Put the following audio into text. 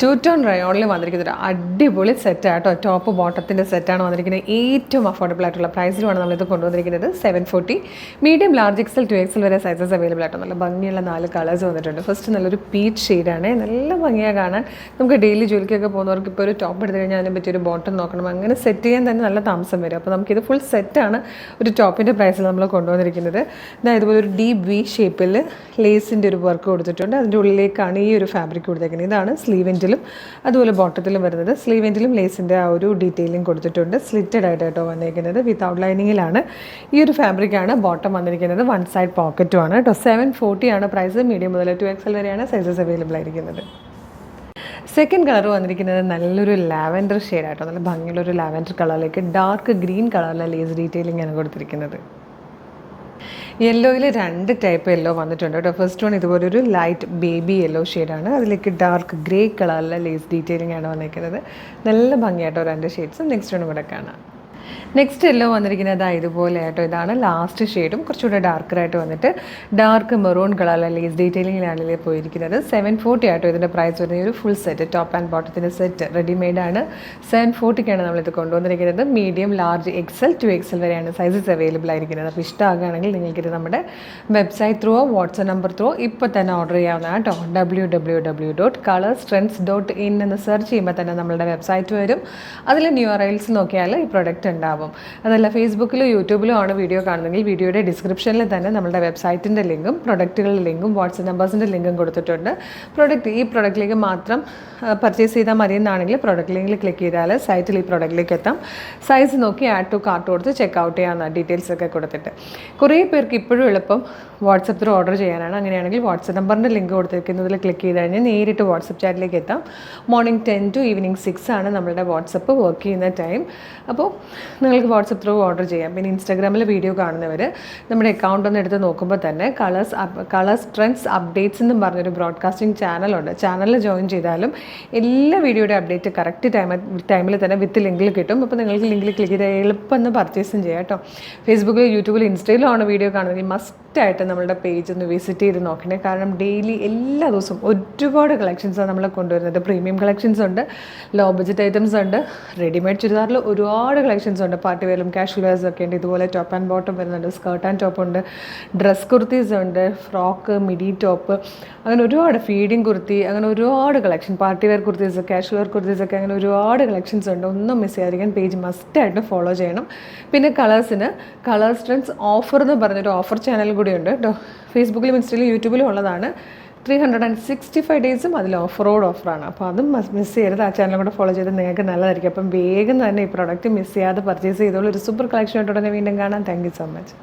To tone റയോണിൽ വന്നിരിക്കുന്ന ഒരു അടിപൊളി സെറ്റാട്ടോ. ടോപ്പ് ബോട്ടത്തിൻ്റെ സെറ്റാണ് വന്നിരിക്കുന്നത്. ഏറ്റവും അഫോർഡബിൾ ആയിട്ടുള്ള പ്രൈസിലുമാണ് നമ്മളിത് കൊണ്ടുവന്നിരിക്കുന്നത്. 740. മീഡിയം, ലാർജ് എക്സൽ, 2XL വരെ സൈസസ് അവൈലബിൾ ആട്ടോ. നല്ല ഭംഗിയുള്ള 4 കളേഴ്സ് വന്നിട്ടുണ്ട്. ഫസ്റ്റ് നല്ലൊരു പീച്ച് ഷെയ്ഡാണ്. നല്ല ഭംഗിയാണ് കാണാൻ. നമുക്ക് ഡെയിലി ജോലിക്കൊക്കെ പോകുന്നവർക്ക് ഇപ്പോൾ ഒരു ടോപ്പ് എടുത്ത് കഴിഞ്ഞാൽ അതിനെ പറ്റി ഒരു ബോട്ടം നോക്കണം. അങ്ങനെ സെറ്റ് ചെയ്യാൻ തന്നെ നല്ല താമസം വരും. അപ്പോൾ നമുക്കിത് ഫുൾ സെറ്റാണ് ഒരു ടോപ്പിൻ്റെ പ്രൈസിൽ നമ്മൾ കൊണ്ടുവന്നിരിക്കുന്നത്. ഇതുപോലെ ഒരു ഡീപ്പ് വി ഷേപ്പിൽ ലേസിൻ്റെ ഒരു വർക്ക് കൊടുത്തിട്ടുണ്ട്. അതിൻ്റെ ഉള്ളിലേക്കാണ് ഈ ഒരു ഫാബ്രിക് കൊടുത്തേക്കുന്നത്. ഇതാണ് സ്ലീവ് അതുപോലെ ബോട്ടത്തിലും വരുന്നത്. സ്ലീവ് എൻഡിലും ലേസിൻ്റെ ആ ഒരു ഡീറ്റെയിലിംഗ് കൊടുത്തിട്ടുണ്ട്. സ്ലിറ്റഡ് ആയിട്ടോ വന്നിരിക്കുന്നത്. വിത്ത് ഔട്ട് ലൈനിങ്ങിലാണ് ഈ ഒരു ഫാബ്രിക്കാണ് ബോട്ടം വന്നിരിക്കുന്നത്. 1 സൈഡ് പോക്കറ്റും ആണ് കേട്ടോ. 740 ആണ് പ്രൈസ്. മീഡിയം മുതൽ 2XL വരെയാണ് സൈസസ് അവൈലബിൾ ആയിരിക്കുന്നത്. സെക്കൻഡ് കളർ വന്നിരിക്കുന്നത് നല്ലൊരു ലാവൻഡർ ഷെയ്ഡായിട്ടോ. നല്ല ഭംഗിയുള്ളൊരു ലാവൻഡർ കളറിലേക്ക് ഡാർക്ക് ഗ്രീൻ കളറിലെ ലേസ് ഡീറ്റെയിലിംഗ് ആണ് കൊടുത്തിരിക്കുന്നത്. യെല്ലോയിൽ 2 ടൈപ്പ് യെല്ലോ വന്നിട്ടുണ്ട് കേട്ടോ. ഫസ്റ്റ് വൺ ഇതുപോലെ ഒരു ലൈറ്റ് ബേബി യെല്ലോ ഷെയ്ഡാണ്. അതിലേക്ക് ഡാർക്ക് ഗ്രേ കളറിലെ ലേസ് ഡീറ്റെയിലിംഗ് ആണ് വന്നിരിക്കുന്നത്. നല്ല ഭംഗിയായിട്ടോ 2 ഷെയ്ഡ്സും. നെക്സ്റ്റ് വൺ ഇവിടെ കാണാം. നെക്സ്റ്റ് യെല്ലോ വന്നിരിക്കുന്നത് ഇതുപോലെ ആയിട്ടോ. ഇതാണ് ലാസ്റ്റ് ഷെയ്ഡും കുറച്ചുകൂടെ ഡാർക്കറായിട്ട് വന്നിട്ട് ഡാർക്ക് മെറൂൺ കളറിലെ ലേസ് ഡീറ്റെയിലിങ്ങിലാണ് പോയിരിക്കുന്നത്. 740 ആയിട്ടോ ഇതിൻ്റെ പ്രൈസ് വരുന്നത്. ഒരു ഫുൾ സെറ്റ് ടോപ്പ് ആൻഡ് ബോട്ടത്തിൻ്റെ സെറ്റ് റെഡിമെയ്ഡാണ്. 740ക്കാണ് നമ്മളിത് കൊണ്ടുവന്നിരിക്കുന്നത്. മീഡിയം, ലാർജ്, എക്സൽ, 2XL വരെയാണ് സൈസസ് അവൈലബിൾ ആയിരിക്കുന്നത്. അപ്പോൾ ഇഷ്ടമാകുകയാണെങ്കിൽ നിങ്ങൾക്കിത് നമ്മുടെ വെബ്സൈറ്റ് ത്രൂവോ വാട്സപ്പ് നമ്പർ ത്രൂവോ ഇപ്പോൾ തന്നെ ഓർഡർ ചെയ്യാവുന്നതാണ് കേട്ടോ. www.colorstrends.in എന്ന് സെർച്ച് ചെയ്യുമ്പോൾ തന്നെ നമ്മളുടെ വെബ്സൈറ്റ് വരും. അതിൽ ന്യൂ അറൈവൽസ് നോക്കിയാൽ ഈ പ്രൊഡക്റ്റ് ഉണ്ടാവും. അതല്ല ഫേസ്ബുക്കിലോ യൂട്യൂബിലോ ആണ് വീഡിയോ കാണുന്നതെങ്കിൽ വീഡിയോയുടെ ഡിസ്ക്രിപ്ഷനിൽ തന്നെ നമ്മുടെ വെബ്സൈറ്റിൻ്റെ ലിങ്കും പ്രൊഡക്റ്റുകളുടെ ലിങ്കും വാട്സപ്പ് നമ്പേഴ്സിൻ്റെ ലിങ്കും കൊടുത്തിട്ടുണ്ട്. ഈ പ്രൊഡക്റ്റിലേക്ക് മാത്രം പർച്ചേസ് ചെയ്താൽ മതിയെന്നാണെങ്കിൽ പ്രൊഡക്റ്റ് ലിങ്കിൽ ക്ലിക്ക് ചെയ്താൽ സൈറ്റിൽ ഈ പ്രൊഡക്റ്റിലേക്ക് എത്താം. സൈസ് നോക്കി ആഡ് ടു കാർട്ട് കൊടുത്ത് ചെക്ക് ഔട്ട് ചെയ്യാവുന്ന ഡീറ്റെയിൽസ് ഒക്കെ കൊടുത്തിട്ട്. കുറേ പേർക്ക് ഇപ്പോഴും എളുപ്പം വാട്സപ്പ് ത്രൂ ഓർഡർ ചെയ്യാനാണ്. അങ്ങനെയാണെങ്കിൽ വാട്സപ്പ് നമ്പറിൻ്റെ ലിങ്ക് കൊടുത്തിരിക്കുന്നതിൽ ക്ലിക്ക് ചെയ്ത് കഴിഞ്ഞാൽ നേരിട്ട് വാട്സപ്പ് ചാറ്റിലേക്ക് എത്താം. മോർണിംഗ് 10 to ഈവനിങ് 6 ആണ് നമ്മളുടെ വാട്സപ്പ് വർക്ക് ചെയ്യുന്ന ടൈം. അപ്പോൾ നിങ്ങൾക്ക് വാട്സപ്പ് ത്രൂ ഓർഡർ ചെയ്യാം. പിന്നെ ഇൻസ്റ്റാഗ്രാമിൽ വീഡിയോ കാണുന്നവർ നമ്മുടെ അക്കൗണ്ട് ഒന്ന് എടുത്ത് നോക്കുമ്പോൾ തന്നെ കളേഴ്സ് ട്രെൻഡ്സ് അപ്ഡേറ്റ്സ് എന്നും പറഞ്ഞൊരു ബ്രോഡ്കാസ്റ്റിംഗ് ചാനലുണ്ട്. ചാനലിൽ ജോയിൻ ചെയ്താലും എല്ലാ വീഡിയോയുടെ അപ്ഡേറ്റ് കറക്റ്റ് ടൈമിൽ തന്നെ വിത്ത് ലിങ്കിൽ കിട്ടും. അപ്പോൾ നിങ്ങൾക്ക് ലിങ്കിൽ ക്ലിക്ക് ചെയ്ത് എളുപ്പം ഒന്ന് പർച്ചേസും ചെയ്യാം കേട്ടോ. ഫേസ്ബുക്കിൽ, യൂട്യൂബിൽ, ഇൻസ്റ്റയിലും ആണ് വീഡിയോ കാണുന്നത്. മസ്റ്റായിട്ട് നമ്മളുടെ പേജ് ഒന്ന് വിസിറ്റ് ചെയ്ത് നോക്കണേ. കാരണം ഡെയിലി എല്ലാ ദിവസവും ഒരുപാട് കളക്ഷൻസാണ് നമ്മൾ കൊണ്ടുവരുന്നത്. പ്രീമിയം കളക്ഷൻസ് ഉണ്ട്, ലോ ബഡ്ജറ്റ് ഐറ്റംസ് ഉണ്ട്, റെഡിമെയ്ഡ് ചുരിദാറിൽ ഒരുപാട് കളക്ഷൻസ് ഉണ്ട്. പാർട്ടി വെയറും കാഷ്വൽ വെയർസും ഒക്കെ ഉണ്ട്. ഇതുപോലെ ടോപ്പ് ആൻഡ് ബോട്ടം വരുന്നുണ്ട്, സ്കേർട്ട് ആൻഡ് ടോപ്പ് ഉണ്ട്, ഡ്രസ് കുർത്തീസ് ഉണ്ട്, ഫ്രോക്ക്, മിഡി ടോപ്പ്, അങ്ങനെ ഒരുപാട് ഫീഡിങ് കുർത്തി, അങ്ങനെ ഒരുപാട് collection, party wear kurtis, casual wear kurtis ഒക്കെ അങ്ങനെ ഒരുപാട് കളക്ഷൻസ് ഉണ്ട്. ഒന്നും മിസ് ചെയ്യാതിരിക്കാൻ പേജ് മസ്റ്റായിട്ട് ഫോളോ ചെയ്യണം. പിന്നെ കളേഴ്സ് ട്രെൻഡ്സ് ഓഫർ എന്ന് പറഞ്ഞൊരു ഓഫർ ചാനൽ കൂടി ഉണ്ട് കേട്ടോ. ഫേസ്ബുക്കിലും ഇൻസ്റ്റയിലും യൂട്യൂബിലും ഉള്ളതാണ്. 365 ഡേയ്സും അതിൽ ഓഫറാണ്. അപ്പോൾ അതും മിസ് ചെയ്യരുത്. ആ ചാനലും കൂടെ ഫോളോ ചെയ്ത് നിങ്ങൾക്ക് നല്ലതായിരിക്കും. അപ്പം വേഗം തന്നെ ഈ പ്രോഡക്റ്റ് മിസ് ചെയ്യാതെ പർച്ചേസ് ചെയ്തോളൂ. ഒരു സൂപ്പർ കളക്ഷൻ ആയിട്ട് ഉടനെ വീണ്ടും കാണാം. Thank you so much.